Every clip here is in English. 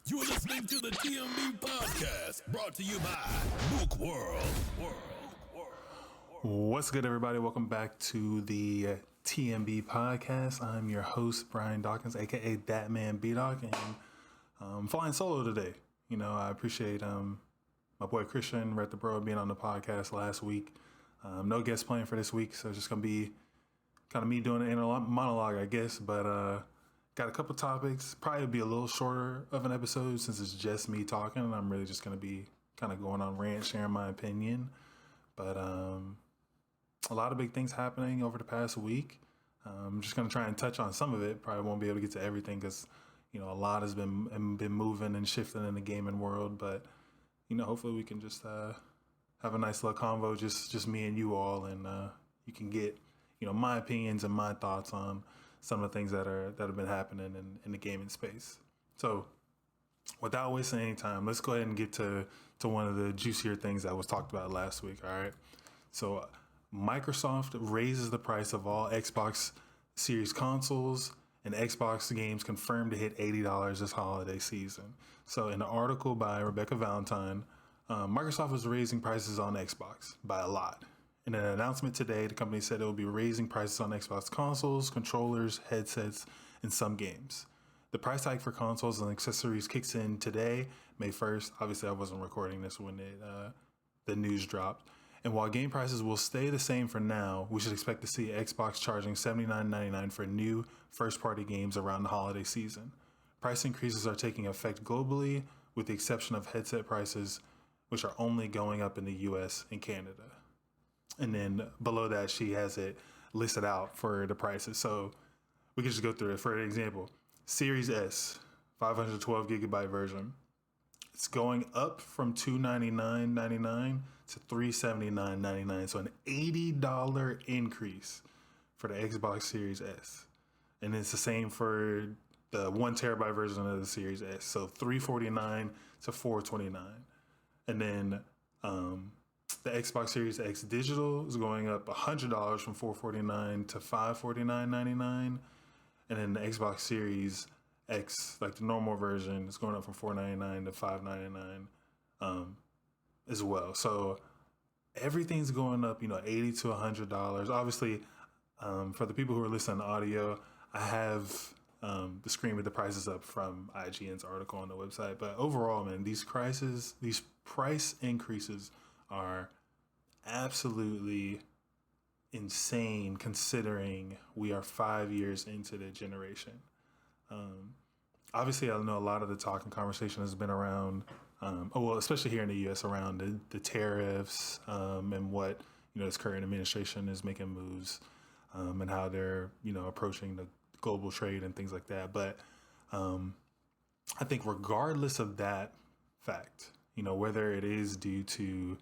You're listening to the TMB podcast, brought to you by Book World. What's good, everybody? Welcome back to the TMB podcast. I'm your host, Brian Dawkins, aka That Man Bdawk, and I'm flying solo today. You know, I appreciate my boy Christian, Red the Bro, being on the podcast last week. No guest playing for this week, so it's just gonna be kind of me doing an inner monologue, I guess. But got a couple topics. Probably be a little shorter of an episode since it's just me talking, and I'm really just gonna be kind of going on rant, sharing my opinion. But a lot of big things happening over the past week. I'm just going to try and touch on some of it. Probably won't be able to get to everything because, you know, a lot has been moving and shifting in the gaming world. But, you know, hopefully we can just have a nice little convo, just me and you all. And you can get, you know, my opinions and my thoughts on some of the things that have been happening in the gaming space. So without wasting any time, let's go ahead and get to one of the juicier things that was talked about last week. All right. So Microsoft raises the price of all Xbox Series consoles, and Xbox games confirmed to hit $80 this holiday season. So in an article by Rebecca Valentine, Microsoft is raising prices on Xbox by a lot. In an announcement today, the company said it will be raising prices on Xbox consoles, controllers, headsets, and some games. The price hike for consoles and accessories kicks in today, May 1st. Obviously, I wasn't recording this when the news dropped. And while game prices will stay the same for now, we should expect to see Xbox charging $79.99 for new first-party games around the holiday season. Price increases are taking effect globally, with the exception of headset prices, which are only going up in the US and Canada. And then below that, she has it listed out for the prices. So we can just go through it. For example, Series S, 512 gigabyte version. It's going up from $299.99 to $379.99. So an $80 increase for the Xbox Series S. And it's the same for the 1 terabyte version of the Series S. So $349 to $429. And then the Xbox Series X Digital is going up $100 from $449 to $549.99. And then the Xbox Series X, like the normal version, is going up from $499 to $599 as well. So everything's going up, you know, $80 to $100. Obviously, for the people who are listening to audio, I have the screen with the prices up from IGN's article on the website. But overall, man, these price increases are absolutely insane considering we are 5 years into the generation. Obviously, I know a lot of the talk and conversation has been around, especially here in the U.S., around the tariffs and what, you know, this current administration is making moves and how they're, you know, approaching the global trade and things like that. But I think regardless of that fact, you know, whether it is due to,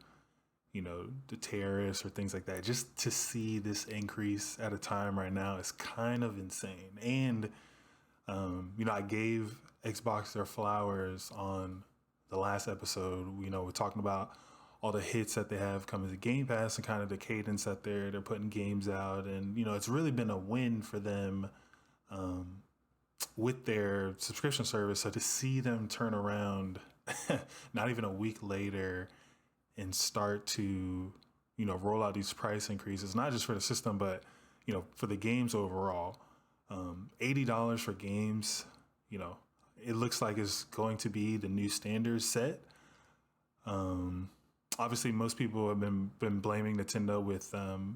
you know, the tariffs or things like that, just to see this increase at a time right now is kind of insane. And you know, I gave Xbox their flowers on the last episode. You know, we're talking about all the hits that they have coming to Game Pass and kind of the cadence that they're putting games out. And, you know, it's really been a win for them with their subscription service. So to see them turn around not even a week later and start to, you know, roll out these price increases, not just for the system, but, you know, for the games overall. $80 for games, you know, it looks like it's going to be the new standard set. Obviously, most people have been blaming Nintendo with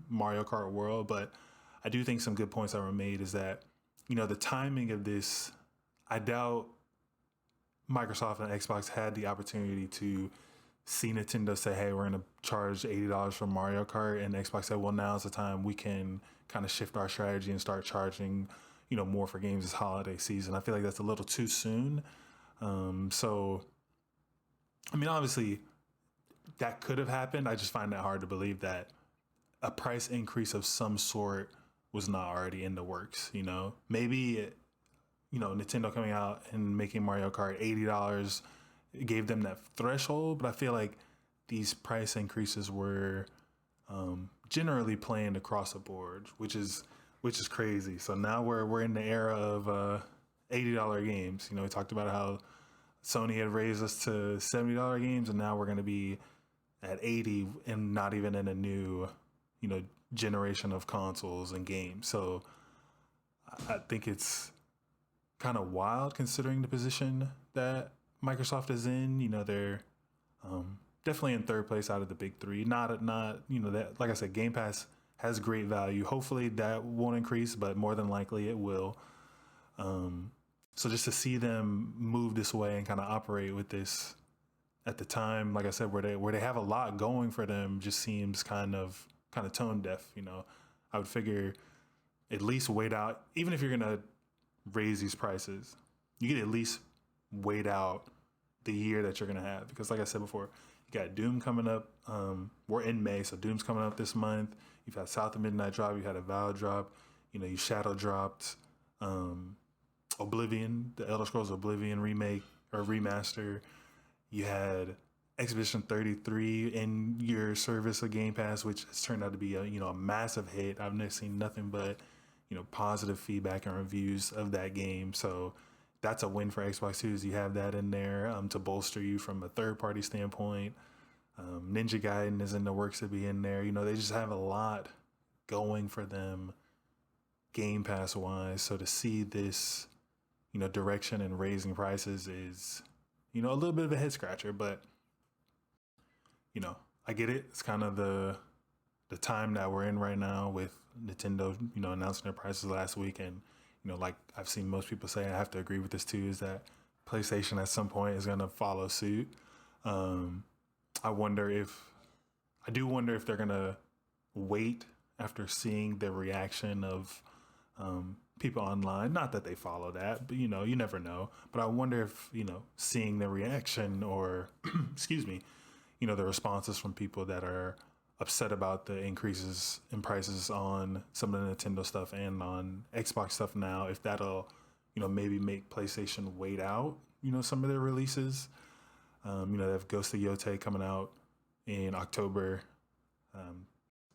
Mario Kart World, but I do think some good points that were made is that, you know, the timing of this, I doubt Microsoft and Xbox had the opportunity to see Nintendo say, hey, we're going to charge $80 for Mario Kart. And Xbox said, well, now's the time we can kind of shift our strategy and start charging, you know, more for games this holiday season. I feel like that's a little too soon. So, I mean, obviously that could have happened. I just find it hard to believe that a price increase of some sort was not already in the works. You know, maybe, you know, Nintendo coming out and making Mario Kart $80 gave them that threshold, but I feel like these price increases were generally planned across the board, which is crazy. So now we're in the era of $80 games. You know, we talked about how Sony had raised us to $70 games, and now we're going to be at 80, and not even in a new, generation of consoles and games. So I think it's kind of wild considering the position that Microsoft is in. They're definitely in third place out of the big three. Not that, like I said, Game Pass has great value. Hopefully that won't increase, but more than likely it will. So just to see them move this way and kind of operate with this at the time, like I said, where they have a lot going for them, just seems kind of tone deaf. I would figure at least wait out, even if you're gonna raise these prices, you could at least wait out the year that you're gonna have, because like I said before, you got Doom coming up. We're in May, so Doom's coming up this month. You've had South of Midnight drop. You had a Val drop. You Shadow dropped. Oblivion, the Elder Scrolls Oblivion remake or remaster. You had Expedition 33 in your service of Game Pass, which has turned out to be a massive hit. I've never seen nothing but positive feedback and reviews of that game. So that's a win for Xbox too, is you have that in there to bolster you from a third party standpoint. Ninja Gaiden is in the works to be in there. They just have a lot going for them Game Pass wise. So to see this, direction and raising prices is, a little bit of a head scratcher, but I get it. It's kind of the time that we're in right now with Nintendo, announcing their prices last week. And, like I've seen most people say, I have to agree with this too, is that PlayStation at some point is going to follow suit. I do wonder if they're going to wait after seeing the reaction of people online. Not that they follow that, but, you never know. But I wonder if, seeing the reaction or, excuse me, the responses from people that are upset about the increases in prices on some of the Nintendo stuff and on Xbox stuff now, if that'll, maybe make PlayStation wait out, some of their releases. They have Ghost of Yotei coming out in October.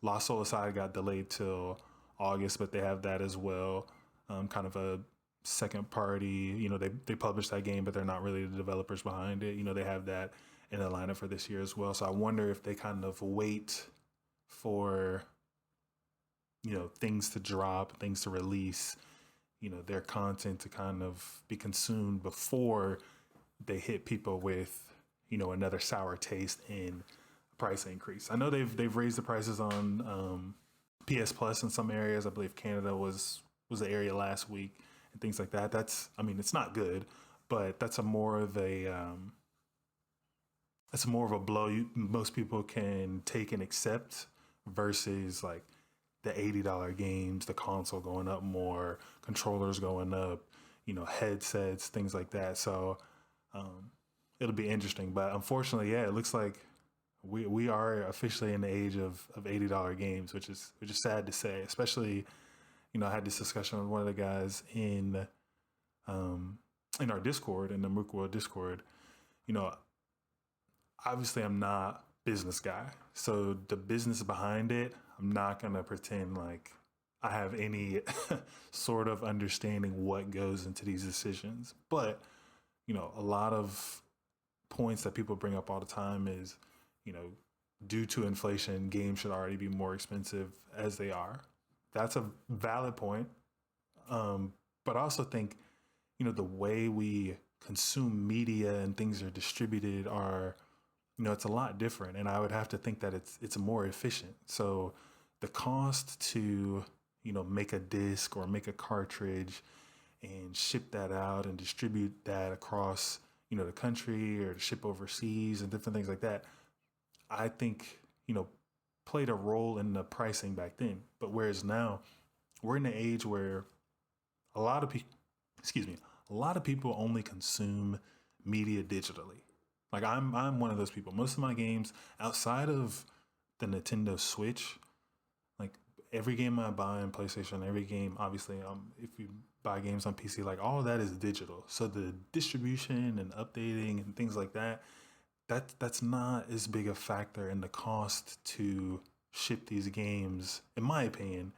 Lost Soul Aside got delayed till August, but they have that as well. Kind of a second party, they published that game, but they're not really the developers behind it. They have that in the lineup for this year as well. So I wonder if they kind of wait for, things to drop, things to release, their content to kind of be consumed before they hit people with, another sour taste in a price increase. I know they've raised the prices on PS Plus in some areas. I believe Canada was the area last week and things like that. It's not good, but that's more of a blow most people can take and accept versus like the $80 games, the console going up more, controllers going up, headsets, things like that. So it'll be interesting. But unfortunately, yeah, it looks like we are officially in the age of $80 games, which is sad to say. Especially, I had this discussion with one of the guys in our Discord, in the Mook World Discord. Obviously I'm not business guy, so the business behind it, I'm not gonna pretend like I have any sort of understanding what goes into these decisions. But a lot of points that people bring up all the time is, due to inflation, games should already be more expensive as they are. That's a valid point. But I also think, the way we consume media and things are distributed are, it's a lot different. And I would have to think that it's more efficient. So the cost to, make a disc or make a cartridge and ship that out and distribute that across, the country, or to ship overseas and different things like that, I think, played a role in the pricing back then. But whereas now we're in an age where a lot of people only consume media digitally. Like I'm one of those people. Most of my games outside of the Nintendo Switch, like every game I buy on PlayStation, every game, obviously, if you buy games on PC, like all of that is digital. So the distribution and updating and things like that, that's not as big a factor in the cost to ship these games, in my opinion,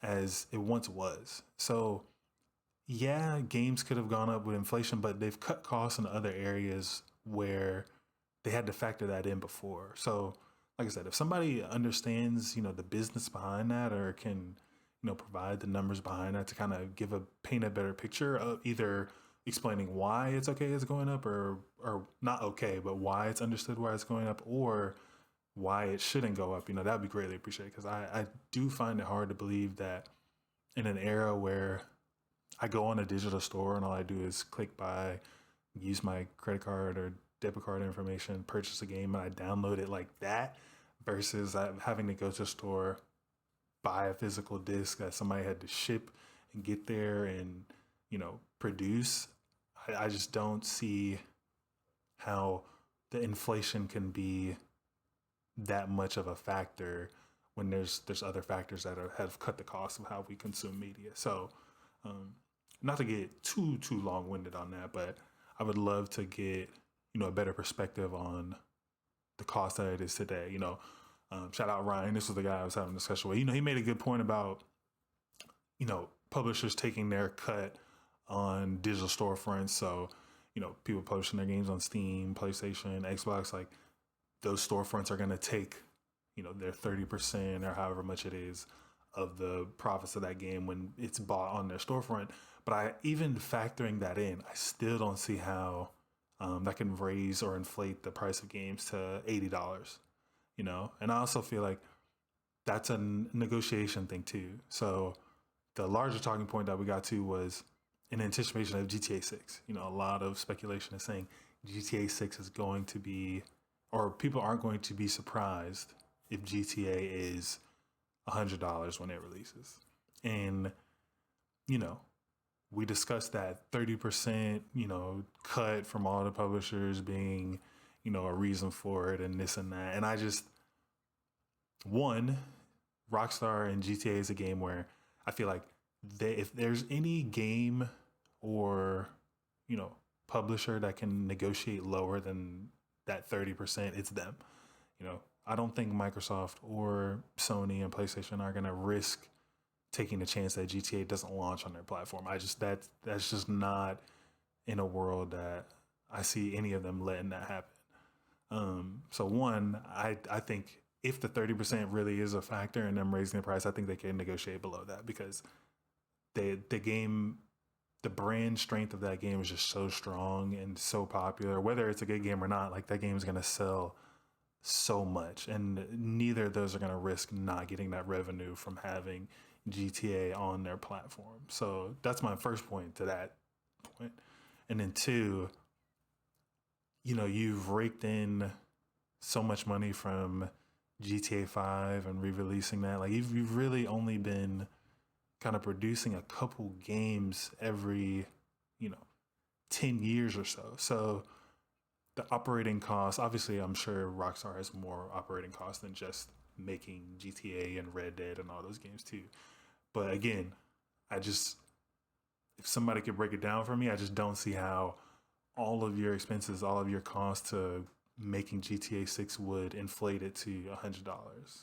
as it once was. So yeah, games could have gone up with inflation, but they've cut costs in other areas where they had to factor that in before. So, like I said, if somebody understands, the business behind that, or can, provide the numbers behind that to kind of paint a better picture of either explaining why it's okay it's going up, or not okay, but why it's understood why it's going up, or why it shouldn't go up, that would be greatly appreciated. Because I do find it hard to believe that in an era where I go on a digital store and all I do is click buy, use my credit card or debit card information, purchase a game, and I download it like that, versus having to go to a store, buy a physical disc that somebody had to ship and get there and, produce. I just don't see how the inflation can be that much of a factor when there's other factors that have cut the cost of how we consume media. So, not to get too long winded on that, but I would love to get a better perspective on the cost that it is today. Shout out Ryan. This was the guy I was having a discussion with. He made a good point about publishers taking their cut on digital storefronts. So people publishing their games on Steam, PlayStation, Xbox, like those storefronts are going to take their 30% or however much it is of the profits of that game when it's bought on their storefront. But even factoring that in, I still don't see how that can raise or inflate the price of games to $80, And I also feel like that's a negotiation thing too. So the larger talking point that we got to was in anticipation of GTA 6. A lot of speculation is saying GTA 6 is going to be, or people aren't going to be surprised if GTA is $100 when it releases. And, we discussed that 30%, cut from all the publishers being, a reason for it and this and that. And I just, one, Rockstar and GTA is a game where I feel like if there's any game or, publisher that can negotiate lower than that 30%, it's them. I don't think Microsoft or Sony and PlayStation are going to risk taking the chance that GTA doesn't launch on their platform. That's just not in a world that I see any of them letting that happen. So one, I think if the 30% really is a factor in them raising the price, I think they can negotiate below that, because the brand strength of that game is just so strong and so popular. Whether it's a good game or not, like that game is going to sell so much, and neither of those are going to risk not getting that revenue from having GTA on their platform. So that's my first point to that point. And then two, you've raked in so much money from GTA 5 and re-releasing that. Like you've really only been kind of producing a couple games every 10 years or so. So the operating costs, obviously I'm sure Rockstar has more operating costs than just making GTA and Red Dead and all those games too. But again, if somebody could break it down for me, I just don't see how all of your expenses, all of your costs to making GTA 6 would inflate it to $100.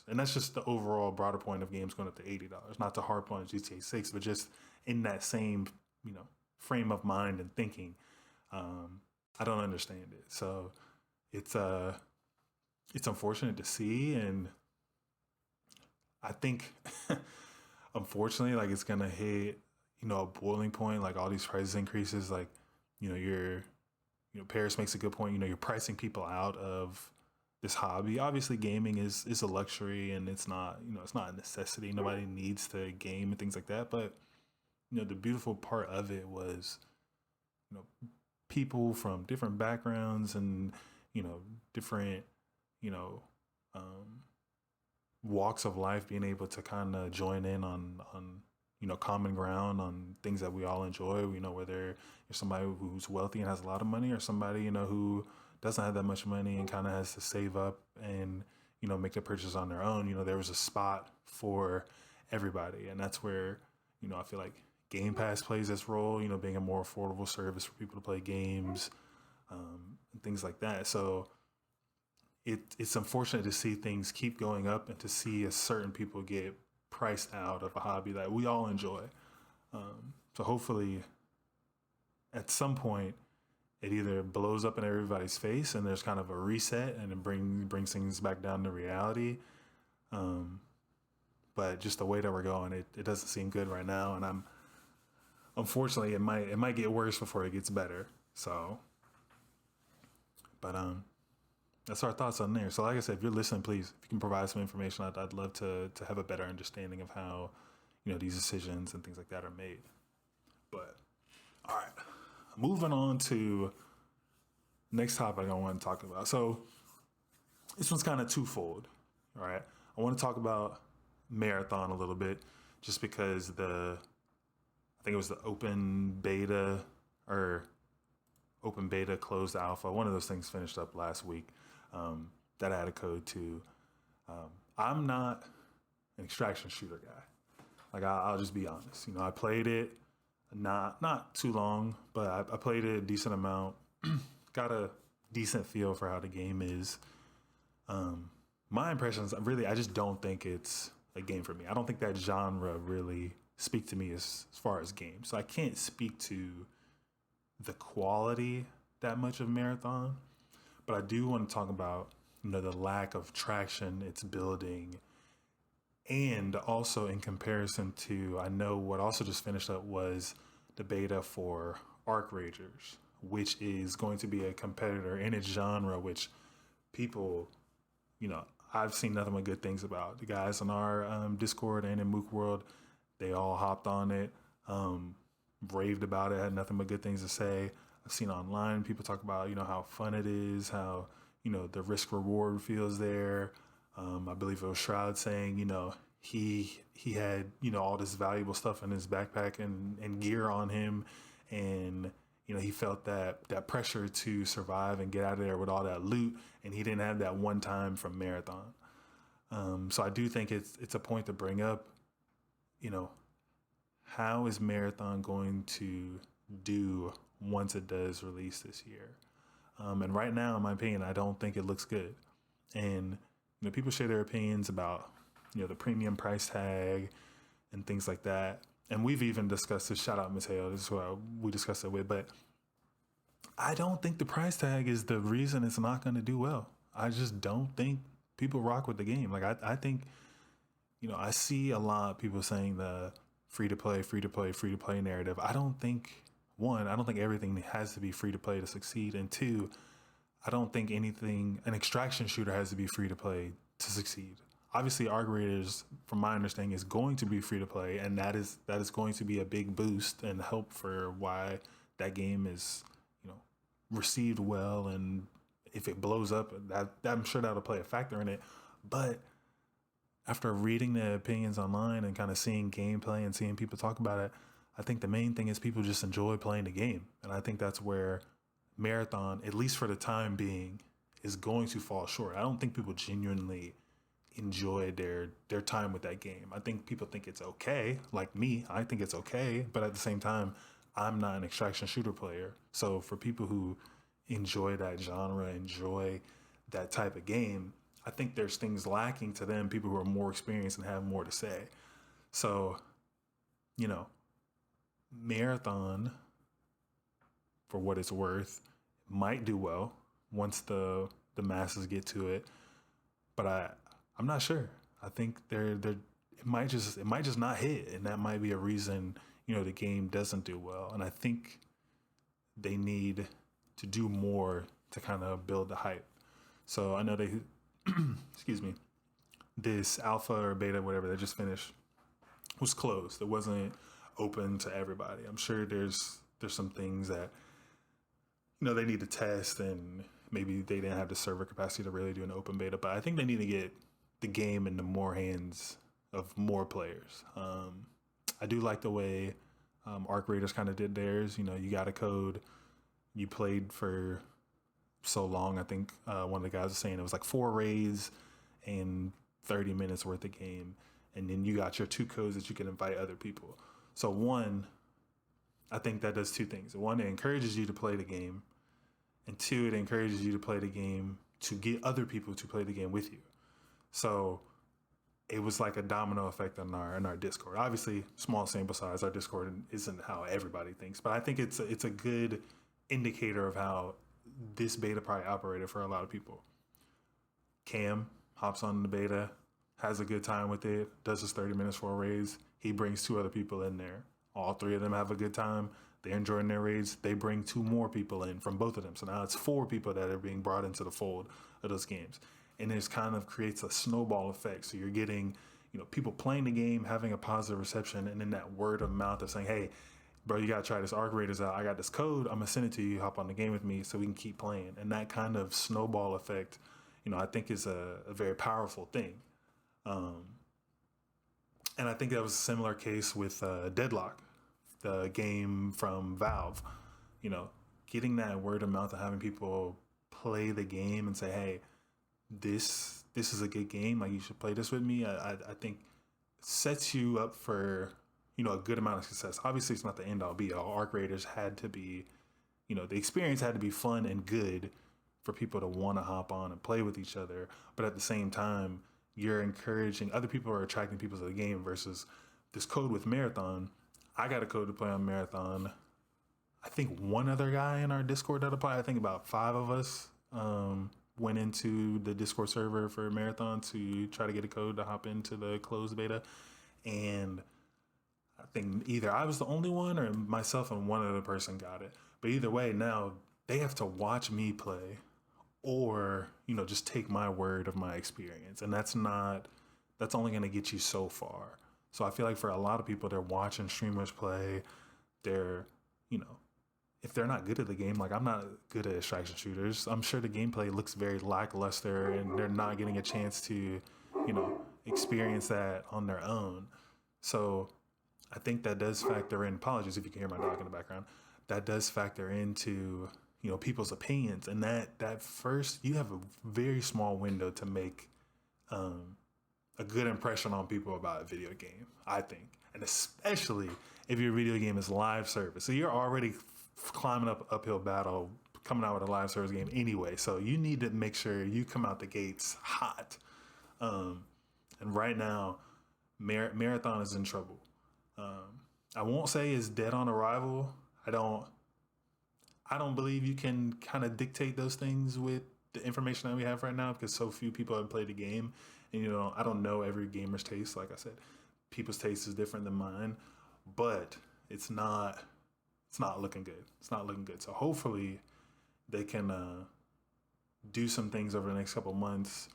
And that's just the overall broader point of games going up to $80. Not to harp on GTA 6, but just in that same, frame of mind and thinking. I don't understand it. So it's unfortunate to see, and I think unfortunately, like, it's gonna hit a boiling point. Like all these price increases, like Paris makes a good point. You're pricing people out of this hobby. Obviously, gaming is a luxury, and it's not it's not a necessity. Nobody needs to game and things like that. But the beautiful part of it was people from different backgrounds and different walks of life being able to kind of join in on common ground on things that we all enjoy. Whether you're somebody who's wealthy and has a lot of money, or somebody who doesn't have that much money and kind of has to save up and make the purchase on their own. There was a spot for everybody, and that's where I feel like Game Pass plays this role, being a more affordable service for people to play games, and things like that. So it's unfortunate to see things keep going up and to see a certain people get priced out of a hobby that we all enjoy. So hopefully at some point it either blows up in everybody's face and there's kind of a reset and it brings things back down to reality. But just the way that we're going, it doesn't seem good right now, and unfortunately it might get worse before it gets better. So, but that's our thoughts on there. So like I said, if you're listening, please, if you can provide some information, I'd love to have a better understanding of how, these decisions and things like that are made. But all right, moving on to next topic I want to talk about. So this one's kind of twofold. All right, I want to talk about Marathon a little bit, just because I think it was the open beta closed alpha. One of those things finished up last week. That I had a code to. I'm not an extraction shooter guy. Like I'll just be honest. I played it not too long, but I played it a decent amount. Got a decent feel for how the game is. My impressions, really, I just don't think it's a game for me. I don't think that genre really speak to me as far as games. So I can't speak to the quality that much of Marathon, but I do want to talk about, the lack of traction it's building, and also in comparison to, I know what also just finished up was the beta for Arc Ragers, which is going to be a competitor in its genre, which people, I've seen nothing but good things about. The guys in our Discord and in Mook World, they all hopped on it, raved about it, had nothing but good things to say. I've seen online people talk about, how fun it is, how, the risk reward feels there. I believe it was Shroud saying, he had, all this valuable stuff in his backpack and gear on him. And, he felt that pressure to survive and get out of there with all that loot. And he didn't have that one time from Marathon. So I do think it's a point to bring up, how is Marathon going to do once it does release this year? And right now, in my opinion, I don't think it looks good. And, people share their opinions about, the premium price tag and things like that. And we've even discussed this. Shout out Mateo. This is what we discussed it with. But I don't think the price tag is the reason it's not going to do well. I just don't think people rock with the game. Like, I think, I see a lot of people saying the free to play narrative. I don't think everything has to be free to play to succeed. And two, I don't think an extraction shooter has to be free to play to succeed. Obviously, Arc Raiders, from my understanding, is going to be free to play, and that is going to be a big boost and help for why that game is, received well. And if it blows up, I'm sure that'll play a factor in it. But after reading the opinions online and kind of seeing gameplay and seeing people talk about it, I think the main thing is people just enjoy playing the game. And I think that's where Marathon, at least for the time being, is going to fall short. I don't think people genuinely enjoy their time with that game. I think people think it's okay. Like me, I think it's okay. But at the same time, I'm not an extraction shooter player. So for people who enjoy that genre, enjoy that type of game, I think there's things lacking to them, people who are more experienced and have more to say. So, Marathon, for what it's worth, might do well once the masses get to it, but I'm not sure. I think it might just not hit, and that might be a reason the game doesn't do well. And I think they need to do more to kind of build the hype. So I know they excuse me, this alpha or beta, whatever that just finished, was closed. It wasn't open to everybody. I'm sure there's some things that they need to test, and maybe they didn't have the server capacity to really do an open beta. But I think they need to get the game into more hands of more players. I do like the way Arc Raiders kind of did theirs. You got a code, you played for so long. I think one of the guys was saying it was like 4 raids and 30 minutes worth of game, and then you got your 2 codes that you can invite other people. So one, I think that does 2 things. One, it encourages you to play the game, and 2, it encourages you to play the game to get other people to play the game with you. So it was like a domino effect in our Discord. Obviously, small sample size. Our Discord isn't how everybody thinks, but I think it's a good indicator of how this beta probably operated for a lot of people. Cam hops on the beta, has a good time with it, does his 30 minutes for a raids. He brings 2 other people in there. All 3 of them have a good time. They're enjoying their raids. They bring 2 more people in from both of them. So now it's 4 people that are being brought into the fold of those games. And it kind of creates a snowball effect. So you're getting, people playing the game, having a positive reception, and then that word of mouth of saying, hey, bro, you got to try this Arc Raiders out. I got this code. I'm going to send it to you. Hop on the game with me so we can keep playing. And that kind of snowball effect, I think is a very powerful thing. And I think that was a similar case with Deadlock, the game from Valve. Getting that word of mouth and having people play the game and say, hey, this is a good game. Like, you should play this with me. I think sets you up for, a good amount of success. Obviously, it's not the end all be all. Arc Raiders had to be, the experience had to be fun and good for people to want to hop on and play with each other. But at the same time, you're encouraging other people, are attracting people to the game versus this code with Marathon. I got a code to play on Marathon. I think one other guy in our Discord that applied. I think about 5 of us went into the Discord server for Marathon to try to get a code to hop into the closed beta. And I think either I was the only one or myself and one other person got it. But either way, now they have to watch me play or, just take my word of my experience. And that's only going to get you so far. So I feel like for a lot of people, they're watching streamers play. They're, if they're not good at the game, like I'm not good at extraction shooters, I'm sure the gameplay looks very lackluster and they're not getting a chance to, experience that on their own. So I think that does factor in, apologies if you can hear my dog in the background, that does factor into, people's opinions. And that first, you have a very small window to make a good impression on people about a video game, I think. And especially if your video game is live service. So you're already climbing up uphill battle, coming out with a live service game anyway. So you need to make sure you come out the gates hot. And right now, Marathon is in trouble. I won't say it's dead on arrival. I don't believe you can kind of dictate those things with the information that we have right now because so few people have played the game. And, I don't know every gamer's taste. Like I said, people's taste is different than mine, but it's not looking good. It's not looking good. So hopefully they can do some things over the next couple months.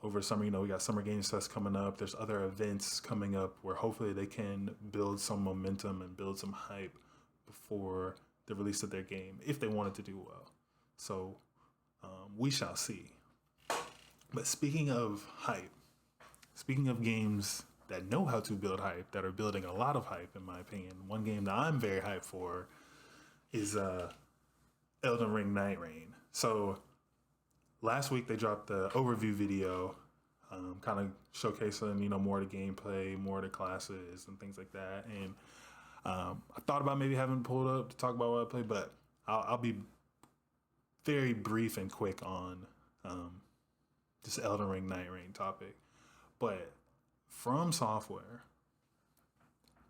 Over summer, we got Summer Games Fest coming up. There's other events coming up where hopefully they can build some momentum and build some hype before the release of their game, if they wanted to do well. So we shall see. But speaking of hype, speaking of games that know how to build hype, that are building a lot of hype, in my opinion, one game that I'm very hyped for is Elden Ring Nightreign. So last week they dropped the overview video, kind of showcasing, more of the gameplay, more of the classes and things like that. And I thought about maybe having pulled up to talk about what I played, but I'll be very brief and quick on this Elden Ring Nightreign topic. But From Software,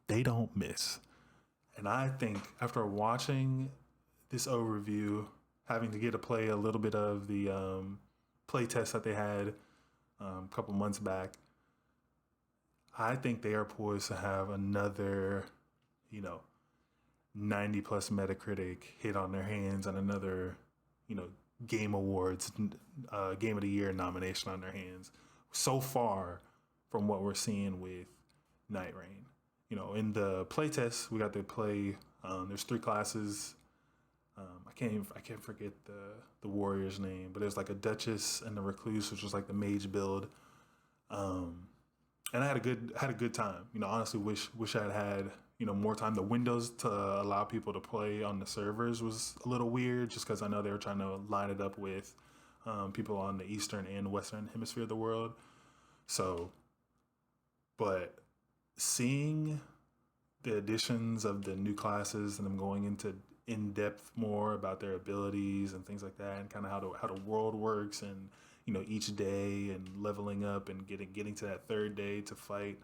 they don't miss. And I think after watching this overview, having to get to play a little bit of the play test that they had a couple months back, I think they are poised to have another, 90 plus Metacritic hit on their hands and another, Game Awards, Game of the Year nomination on their hands. So far from what we're seeing with Nightreign. In the playtest, we got to play, there's 3 classes. I can't forget the warrior's name, but there's like a Duchess and the Recluse, which was like the mage build. And I had a good time. Honestly, wish I had more time. The windows to allow people to play on the servers was a little weird, just because I know they were trying to line it up with people on the eastern and western hemisphere of the world. So, but seeing the additions of the new classes and them going into in depth more about their abilities and things like that, and kind of how the world works, and each day and leveling up and getting to that third day to fight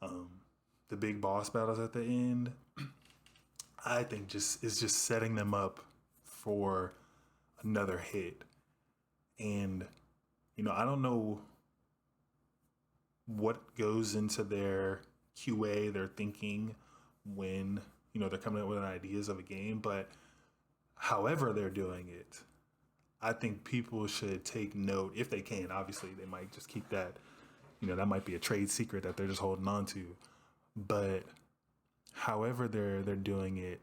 the big boss battles at the end, I think is just setting them up for another hit. And I don't know what goes into their QA, their thinking when they're coming up with ideas of a game, but however they're doing it, I think people should take note if they can. Obviously, they might just keep that, that might be a trade secret that they're just holding on to. But however they're doing it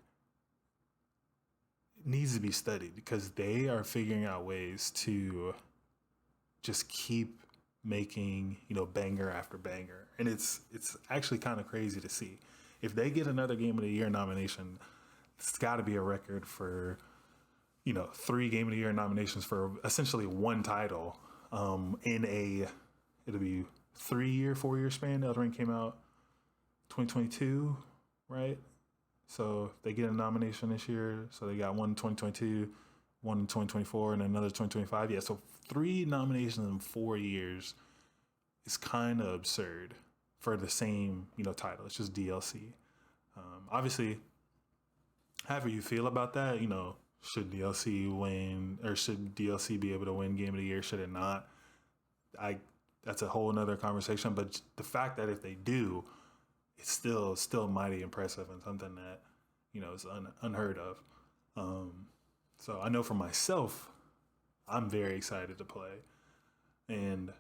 needs to be studied, because they are figuring out ways to just keep making, banger after banger. And it's actually kind of crazy to see. If they get another Game of the Year nomination, it's got to be a record for 3 Game of the Year nominations for essentially one title it'll be 4-year span. Elden Ring came out 2022, right? So if they get a nomination this year, so they got one in 2022, one in 2024, and another 2025. Yeah, so 3 nominations in 4 years is kind of absurd for the same title. It's just DLC. Obviously, however you feel about that, should DLC win, or should DLC be able to win Game of the Year? Should it not? That's a whole nother conversation. But the fact that if they do, it's still mighty impressive and something that is unheard of. So I know for myself, I'm very excited to play, and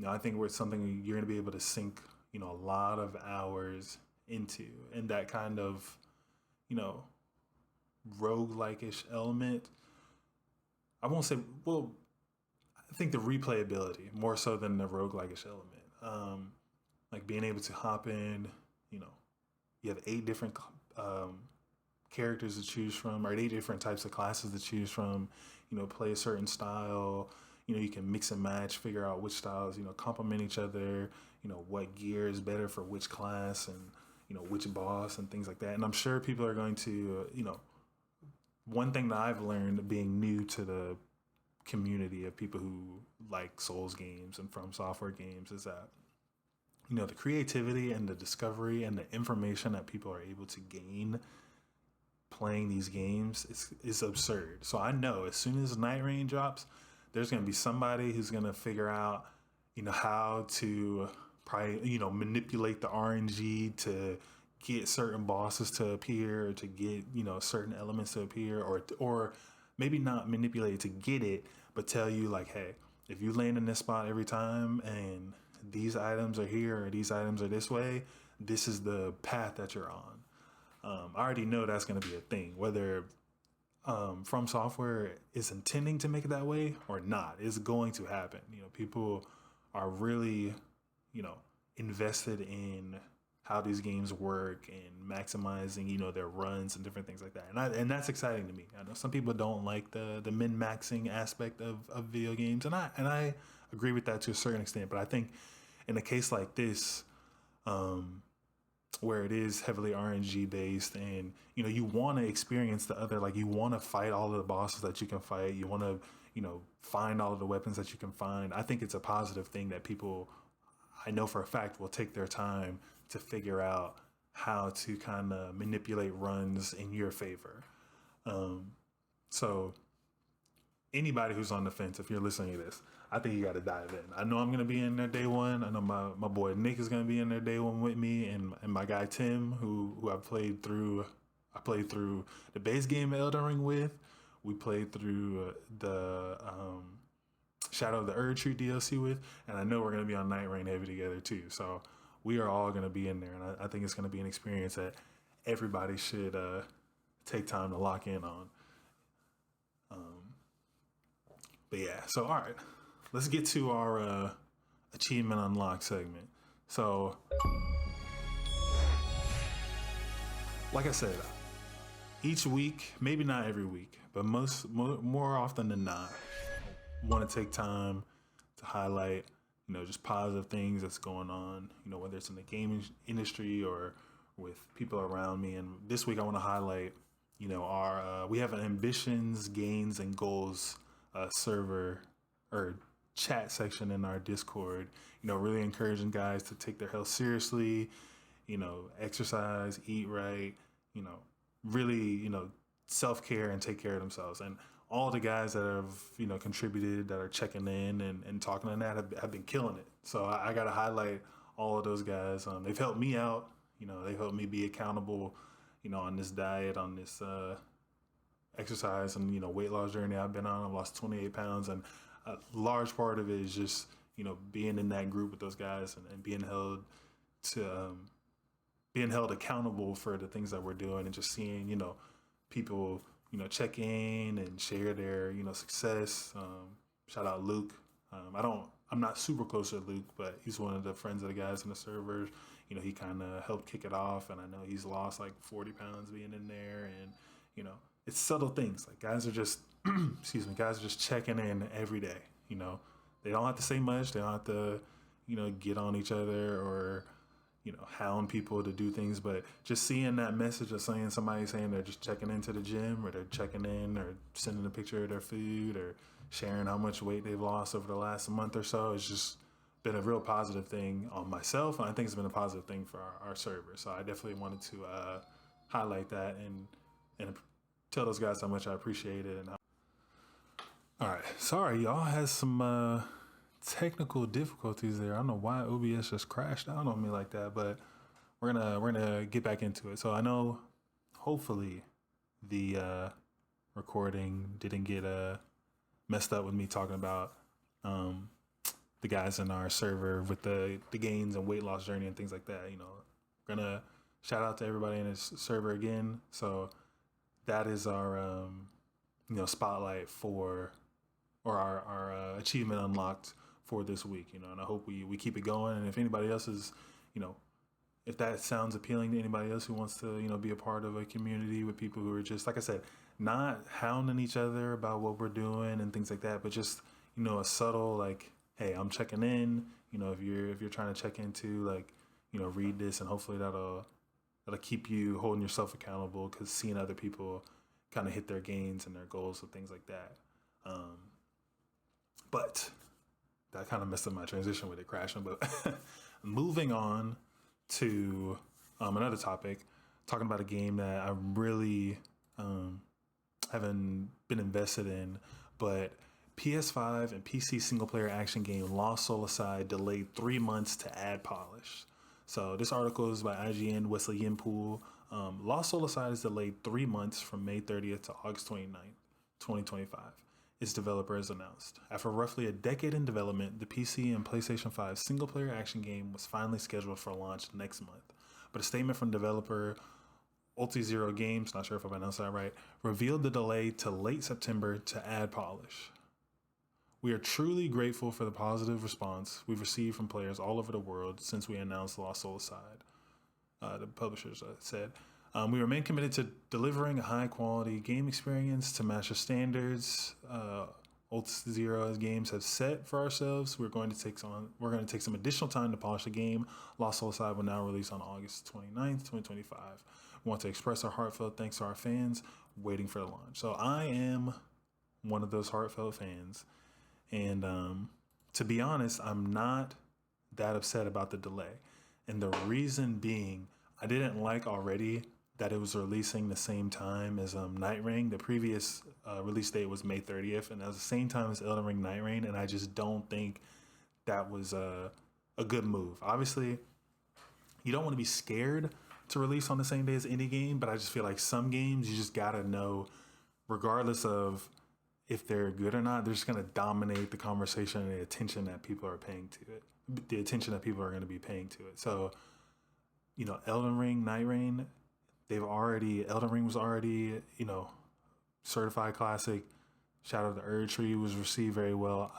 I think it's something you're going to be able to sink a lot of hours into, and that kind of roguelike-ish element. I won't say, well, I think the replayability more so than the roguelike-ish element. Like being able to hop in, you have 8 different characters to choose from, or 8 different types of classes to choose from, play a certain style. You can mix and match, figure out which styles, complement each other, what gear is better for which class, and, which boss and things like that. And I'm sure people are going to, one thing that I've learned being new to the community of people who like Souls games and From Software games is that, the creativity and the discovery and the information that people are able to gain playing these games is absurd. So I know as soon as Nightreign drops, there's going to be somebody who's going to figure out, how to probably, manipulate the RNG to get certain bosses to appear, or to get, certain elements to appear, or maybe not manipulate to get it, but tell you like, hey, if you land in this spot every time and these items are here or these items are this way, this is the path that you're on. I already know that's going to be a thing, whether From Software is intending to make it that way or not. It's going to happen. People are really, invested in how these games work and maximizing, their runs and different things like that. And that's exciting to me. I know some people don't like the min-maxing aspect of video games, and I agree with that to a certain extent. But I think in a case like this, where it is heavily RNG based, and you want to experience the other, like you want to fight all of the bosses that you can fight, you want to find all of the weapons that you can find. I think it's a positive thing that people, I know for a fact, will take their time to figure out how to kind of manipulate runs in your favor. So anybody who's on the fence, if you're listening to this, I think you got to dive in. I know I'm going to be in there day one. I know my boy Nick is going to be in there day one with me, and my guy Tim, who I played through the base game of Elden Ring with. We played through the Shadow of the Erdtree DLC with, and I know we're going to be on Nightreign heavy together too. So we are all going to be in there, and I think it's going to be an experience that everybody should take time to lock in on. But yeah, so all right, let's get to our achievement unlock segment. So, like I said, each week, maybe not every week, but more often than not, want to take time to highlight, just positive things that's going on, whether it's in the gaming industry or with people around me. And this week I want to highlight, our we have an ambitions, gains, and goals server or chat section in our Discord, really encouraging guys to take their health seriously, exercise, eat right, really, self-care and take care of themselves. And all the guys that have, contributed, that are checking in and talking on that have been killing it. So I got to highlight all of those guys. They've helped me out. They've helped me be accountable, on this diet, on this exercise and, weight loss journey I've been on. I've lost 28 pounds. And a large part of it is just, being in that group with those guys and being held accountable for the things that we're doing, and just seeing, people, check in and share their, success. Shout out Luke. I'm not super close to Luke, but he's one of the friends of the guys in the servers. He kind of helped kick it off, and I know he's lost like 40 pounds being in there. And, it's subtle things. Like, guys are just, guys are just checking in every day. They don't have to say much. They don't have to, get on each other or, hound people to do things, but just seeing that message of somebody saying they're just checking into the gym, or they're checking in, or sending a picture of their food, or sharing how much weight they've lost over the last month or so, it's just been a real positive thing on myself, and I think it's been a positive thing for our server. So I definitely wanted to highlight that and tell those guys how much I appreciate it. All right, sorry y'all, had some technical difficulties there. I don't know why OBS just crashed out on me like that, but we're gonna get back into it. So I know, hopefully, the recording didn't get messed up with me talking about the guys in our server with the gains and weight loss journey and things like that. We're gonna shout out to everybody in this server again. So that is our spotlight for, or our achievement unlocked for this week, and I hope we keep it going. And if anybody else is, if that sounds appealing to anybody else who wants to, be a part of a community with people who are just, like I said, not hounding each other about what we're doing and things like that, but just, a subtle, like, hey, I'm checking in, if you're trying to check into, like, read this, and hopefully that'll keep you holding yourself accountable, because seeing other people kind of hit their gains and their goals and things like that. But that kind of messed up my transition with it crashing. But moving on to another topic, talking about a game that I really haven't been invested in, but PS5 and PC single player action game Lost Soul Aside delayed 3 months to add polish. So this article is by IGN Wesley Yinpool. Lost Soul Aside is delayed 3 months from May 30th to August 29th, 2025. Its developer has announced. After roughly a decade in development, the PC and PlayStation 5 single-player action game was finally scheduled for launch next month. But a statement from developer Ulti0 Games, not sure if I pronounced that right, revealed the delay to late September to add polish. We are truly grateful for the positive response we've received from players all over the world since we announced Lost Soul Aside, the publishers said. We remain committed to delivering a high-quality game experience to match the standards Ulti0 Games have set for ourselves. We're going to take some additional time to polish the game. Lost Soul Aside will now release on August 29th, 2025. We want to express our heartfelt thanks to our fans waiting for the launch. So I am one of those heartfelt fans, and to be honest, I'm not that upset about the delay. And the reason being, I didn't like already that it was releasing the same time as Nightreign. The previous release date was May 30th, and that was the same time as Elden Ring Nightreign, and I just don't think that was a good move. Obviously, you don't want to be scared to release on the same day as any game, but I just feel like some games you just gotta know, regardless of if they're good or not, they're just gonna dominate the conversation and the attention that people are paying to it. The attention that people are gonna be paying to it. So, Elden Ring, Nightreign, Elden Ring was already, certified classic. Shadow of the Erd Tree was received very well.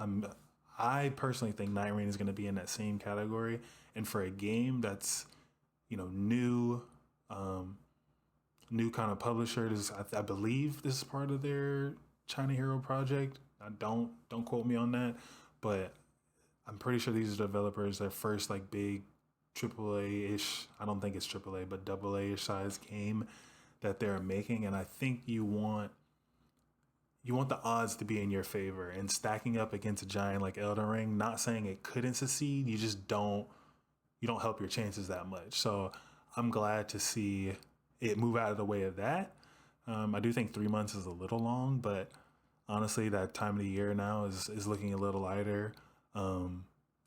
I personally think Nightreign is going to be in that same category. And for a game that's, new kind of publisher, I believe this is part of their China Hero project. Don't quote me on that, but I'm pretty sure these are developers, their first like big AAA-ish, I don't think it's AAA, but AA-ish size game that they're making. And I think you want you want the odds to be in your favor, and stacking up against a giant like Elden Ring, not saying it couldn't succeed, you just don't help your chances that much. So I'm glad to see it move out of the way of that. I do think 3 months is a little long, but honestly, that time of the year now is looking a little lighter.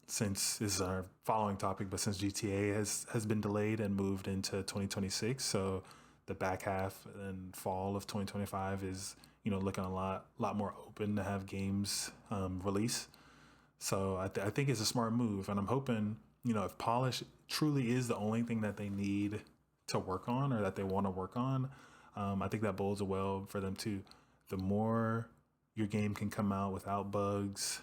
Since this is our following topic, but since GTA has been delayed and moved into 2026, so the back half and fall of 2025 is looking a lot more open to have games release. So I think it's a smart move, and I'm hoping if polish truly is the only thing that they need to work on or that they want to work on, I think that bodes well for them too. The more your game can come out without bugs,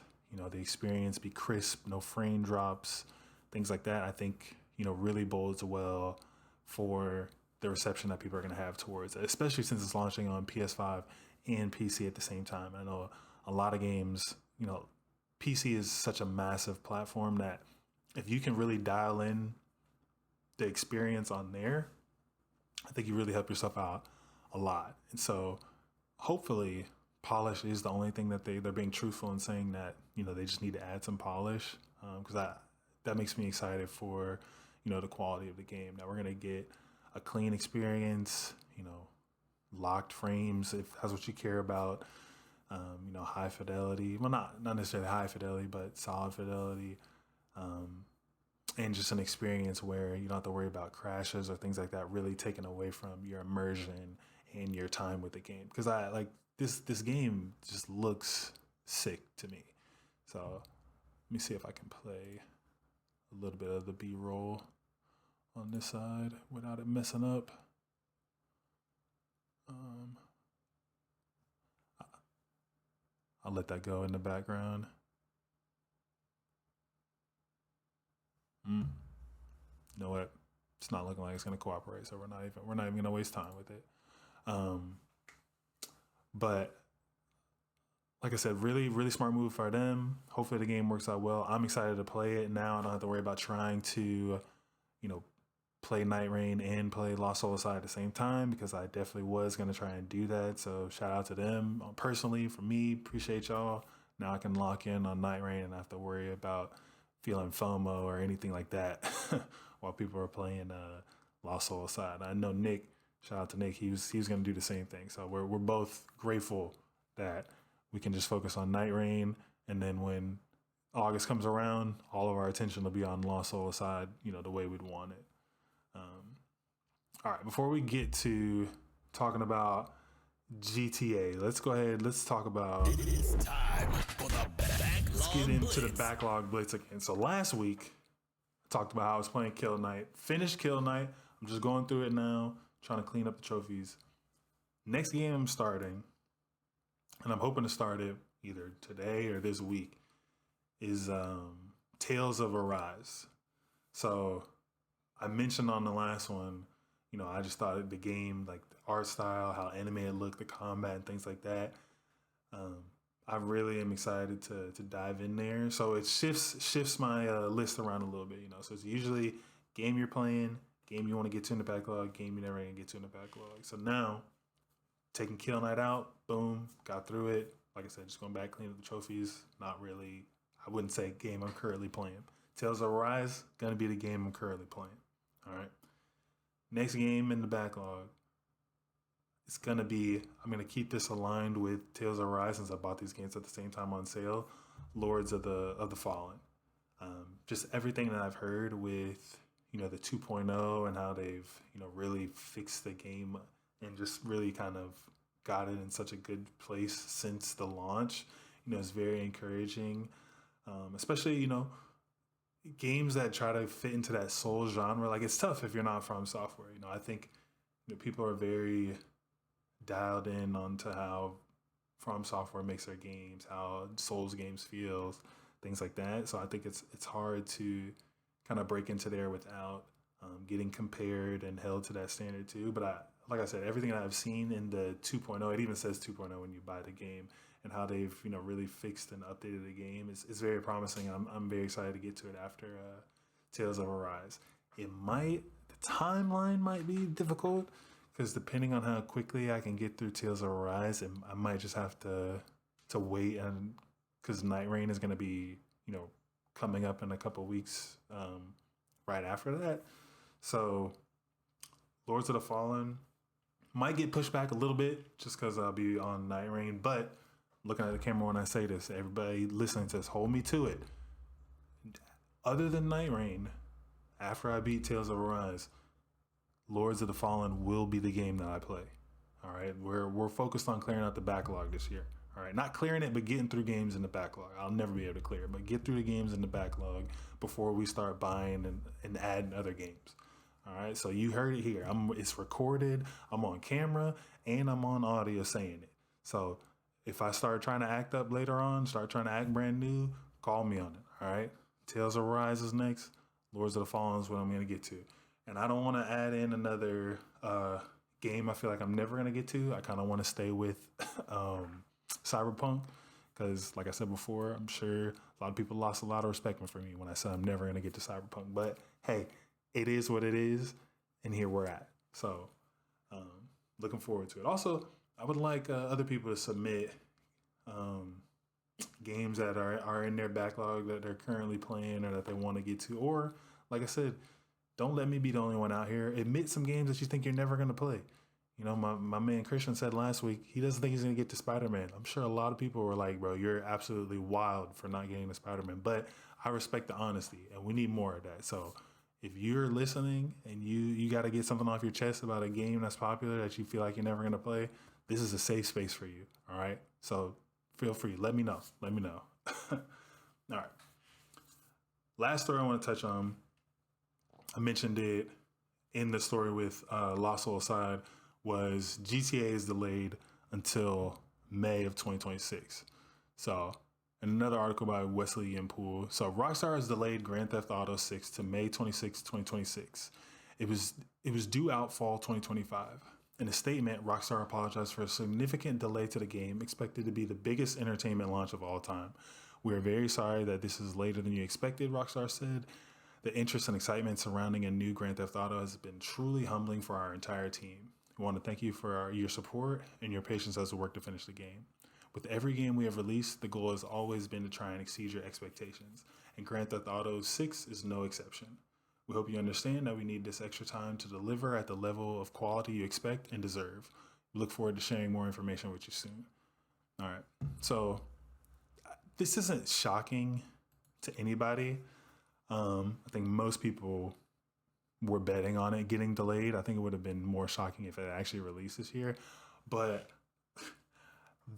the experience be crisp, no frame drops, things like that, I think really bodes well for the reception that people are going to have towards it, especially since it's launching on PS5 and PC at the same time. I know a lot of games, PC is such a massive platform that if you can really dial in the experience on there, I think you really help yourself out a lot. And so hopefully polish is the only thing that they're being truthful in saying that, they just need to add some polish, because that makes me excited for, the quality of the game, that we're going to get a clean experience, locked frames, if that's what you care about, high fidelity, well, not necessarily high fidelity, but solid fidelity, and just an experience where you don't have to worry about crashes or things like that really taken away from your immersion and your time with the game. Because I like this game just looks sick to me. So let me see if I can play a little bit of the B-roll on this side without it messing up. I'll let that go in the background. You know what? It's not looking like it's going to cooperate, so we're not even going to waste time with it. But like I said, really, really smart move for them. Hopefully the game works out well. I'm excited to play it now. I don't have to worry about trying to, play Nightreign and play Lost Soul Aside at the same time, because I definitely was going to try and do that. So shout out to them personally. For me, appreciate y'all. Now I can lock in on Nightreign and not have to worry about feeling FOMO or anything like that while people are playing Lost Soul Aside. I know Nick, shout out to Nick, he was going to do the same thing. So we're both grateful that we can just focus on Nightreign, and then when August comes around, all of our attention will be on Lost Soul Aside, the way we'd want it. All right, before we get to talking about GTA, let's go ahead, let's talk about, It is time for the Backlog let's get into Blitz. the Backlog Blitz again. So last week, I talked about how I was playing Kill Knight, finished Kill Knight. I'm just going through it now, trying to clean up the trophies. Next game I'm starting, and I'm hoping to start it either today or this week, is Tales of Arise. So I mentioned on the last one, I just thought the game, like the art style, how animated it looked, the combat and things like that. I really am excited to dive in there. So it shifts my list around a little bit, So it's usually game you're playing, game you want to get to in the backlog, game you never gonna get to in the backlog. So now, taking Kill Knight out, boom, got through it. Like I said, just going back, clean up the trophies. Not really, I wouldn't say game I'm currently playing. Tales of Arise, gonna be the game I'm currently playing. All right. Next game in the backlog, it's gonna be, I'm gonna keep this aligned with Tales of Arise since I bought these games at the same time on sale. Lords of the Fallen. Just everything that I've heard with the 2.0 and how they've really fixed the game and just really kind of got it in such a good place since the launch. It's very encouraging, especially games that try to fit into that soul genre. Like, it's tough if you're not From Software. I think people are very dialed in onto how From Software makes their games, how Souls games feels, things like that. So I think it's hard to kind of break into there without getting compared and held to that standard too. But like I said, everything that I've seen in the 2.0, it even says 2.0 when you buy the game, and how they've really fixed and updated the game is very promising. I'm very excited to get to it after Tales of Arise. The timeline might be difficult because depending on how quickly I can get through Tales of Arise, I might just have to wait, and because Nightreign is going to be, coming up in a couple weeks right after that. So Lords of the Fallen might get pushed back a little bit just because I'll be on Nightreign. But looking at the camera when I say this, everybody listening to this, hold me to it. Other than Nightreign, after I beat Tales of Arise, Lords of the Fallen will be the game that I play. All right, we're focused on clearing out the backlog this year. All right, not clearing it, but getting through games in the backlog. I'll never be able to clear it, but get through the games in the backlog before we start buying and adding other games. All right, so you heard it here. It's recorded. I'm on camera and I'm on audio saying it. So if I start trying to act up later on, start trying to act brand new, call me on it. All right, Tales of Arise is next. Lords of the Fallen is what I'm going to get to. And I don't want to add in another game I feel like I'm never going to get to. I kind of want to stay with Cyberpunk because, like I said before, I'm sure a lot of people lost a lot of respect for me when I said I'm never going to get to Cyberpunk. But, hey, it is what it is, and here we're at. So looking forward to it. Also, I would like other people to submit games that are in their backlog that they're currently playing or that they want to get to. Or, like I said, don't let me be the only one out here. Admit some games that you think you're never going to play. My man Christian said last week he doesn't think he's going to get to Spider-Man. I'm sure a lot of people were like, bro, you're absolutely wild for not getting to Spider-Man. But I respect the honesty, and we need more of that. So if you're listening and you got to get something off your chest about a game that's popular that you feel like you're never going to play, this is a safe space for you. All right? So feel free. Let me know. All right. Last story I want to touch on. I mentioned it in the story with Lost Soul Side, was GTA is delayed until May of 2026. So, in another article by Wesley Yimpool, so Rockstar has delayed Grand Theft Auto 6 to May 26, 2026. It was due out fall 2025. In a statement, Rockstar apologized for a significant delay to the game, expected to be the biggest entertainment launch of all time. We are very sorry that this is later than you expected, Rockstar said. The interest and excitement surrounding a new Grand Theft Auto has been truly humbling for our entire team. We want to thank you for your support and your patience as we work to finish the game. With every game we have released, the goal has always been to try and exceed your expectations, and Grand Theft Auto 6 is no exception. We hope you understand that we need this extra time to deliver at the level of quality you expect and deserve. We look forward to sharing more information with you soon. All right, so this isn't shocking to anybody. I think most people were betting on it getting delayed. I think it would have been more shocking if it actually released this year. But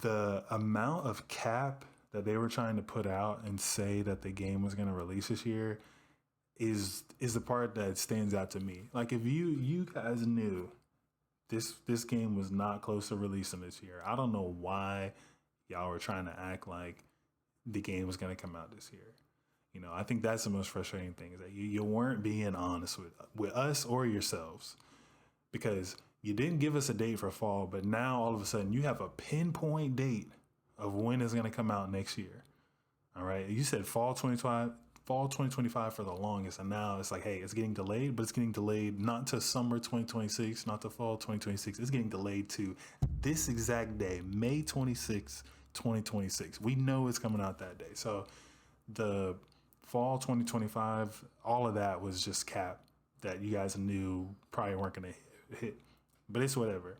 the amount of cap that they were trying to put out and say that the game was going to release this year is the part that stands out to me. Like, if you guys knew this game was not close to releasing this year, I don't know why y'all were trying to act like the game was going to come out this year. I think that's the most frustrating thing, is that you weren't being honest with us or yourselves, because you didn't give us a date for fall, but now all of a sudden you have a pinpoint date of when it's going to come out next year. All right. You said fall 2025 for the longest. And now it's like, hey, it's getting delayed, but it's getting delayed not to summer 2026, not to fall 2026. It's getting delayed to this exact day, May 26, 2026. We know it's coming out that day. So the fall 2025, all of that was just cap that you guys knew probably weren't going to hit, but it's whatever.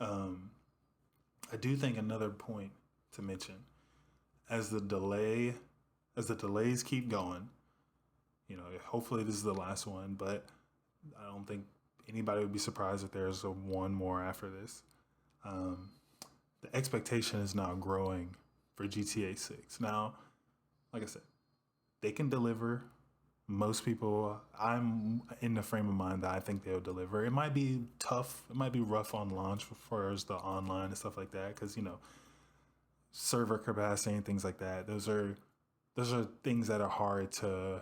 I do think another point to mention, as the delays keep going, hopefully this is the last one, but I don't think anybody would be surprised if there's one more after this. The expectation is now growing for GTA 6. Now, like I said, they can deliver. Most people, I'm in the frame of mind that I think they'll deliver. It might be tough. It might be rough on launch as far as the online and stuff like that, because, server capacity and things like that. Those are things that are hard to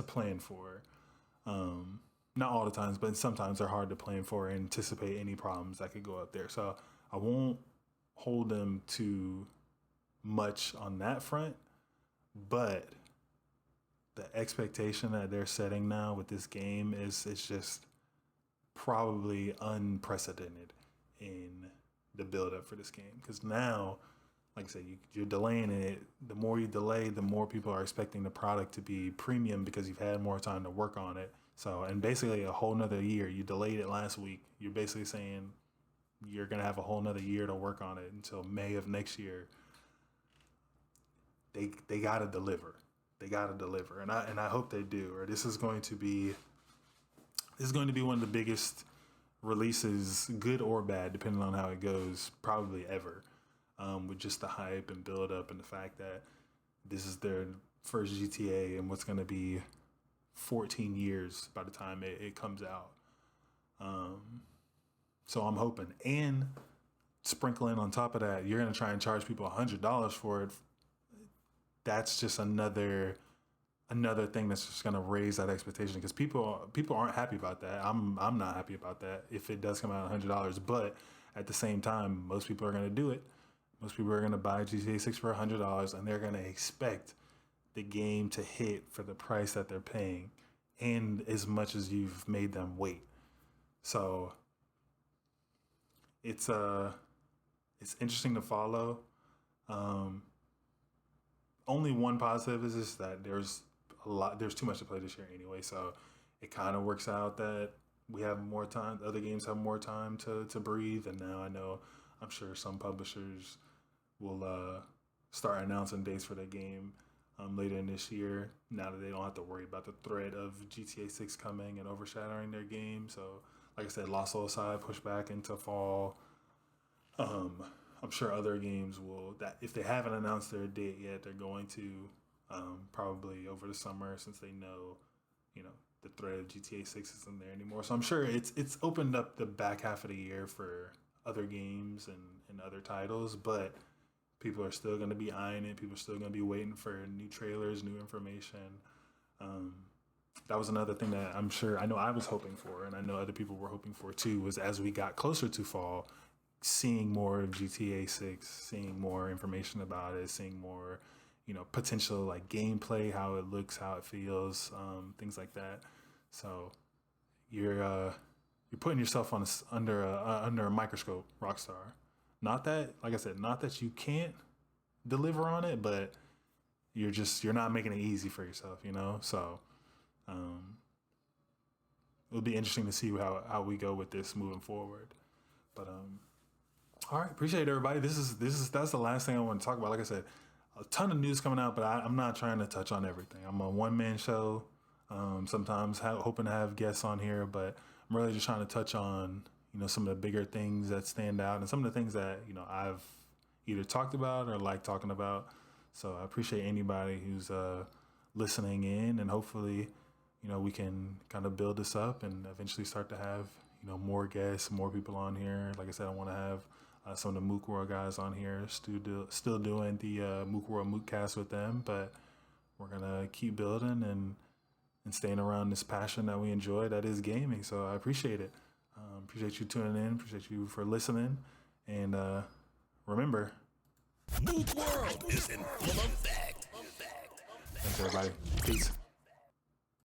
plan for. Not all the times, but sometimes they're hard to plan for and anticipate any problems that could go up there. So I won't hold them too much on that front, but the expectation that they're setting now with this game is probably unprecedented in the build up for this game. Because now, like I said, you're delaying it. The more you delay, the more people are expecting the product to be premium because you've had more time to work on it. So, and basically a whole nother year. You delayed it last week. You're basically saying you're going to have a whole nother year to work on it until May of next year. They got to deliver. They got to deliver. And I hope they do. Or this is going to be one of the biggest releases, good or bad, depending on how it goes, probably ever. With just the hype and build up and the fact that this is their first GTA and what's going to be 14 years by the time it comes out. So I'm hoping. And sprinkling on top of that, you're going to try and charge people $100 for it. That's just another thing that's just going to raise that expectation, because people aren't happy about that. I'm not happy about that if it does come out at $100. But at the same time, most people are going to do it. Most people are going to buy GTA 6 for $100, and they're going to expect the game to hit for the price that they're paying and as much as you've made them wait. So it's interesting to follow. Only one positive is just that there's too much to play this year anyway. So it kind of works out that we have more time. Other games have more time to breathe. And now I'm sure some publishers will start announcing dates for their game later in this year, now that they don't have to worry about the threat of GTA 6 coming and overshadowing their game. So, like I said, Lost Soul Side pushed back into fall. I'm sure other games will, that if they haven't announced their date yet, they're going to probably over the summer, since they know, the threat of GTA 6 isn't there anymore. So I'm sure it's opened up the back half of the year for other games and other titles, but people are still going to be eyeing it. People are still going to be waiting for new trailers, new information. That was another thing that I know I was hoping for, and I know other people were hoping for too, was as we got closer to fall, seeing more of GTA 6, seeing more information about it, seeing more, potential like gameplay, how it looks, how it feels, things like that. So you're putting yourself under a microscope, Rockstar. Not that, like I said, not that you can't deliver on it, but you're not making it easy for yourself, So it'll be interesting to see how we go with this moving forward. But all right, appreciate it, everybody. That's the last thing I want to talk about. Like I said, a ton of news coming out, but I'm not trying to touch on everything. I'm a one-man show. Sometimes hoping to have guests on here, but I'm really just trying to touch on some of the bigger things that stand out and some of the things that I've either talked about or like talking about. So I appreciate anybody who's listening in, and hopefully we can kind of build this up and eventually start to have more guests, more people on here. Like I said, I want to have some of the Mook World guys on here, still doing the Mook World Mookcast with them, but we're gonna keep building and staying around this passion that we enjoy, that is gaming. So I appreciate it. Appreciate you tuning in. Appreciate you for listening. And remember, Mook World is in full effect. Thanks, everybody. Peace.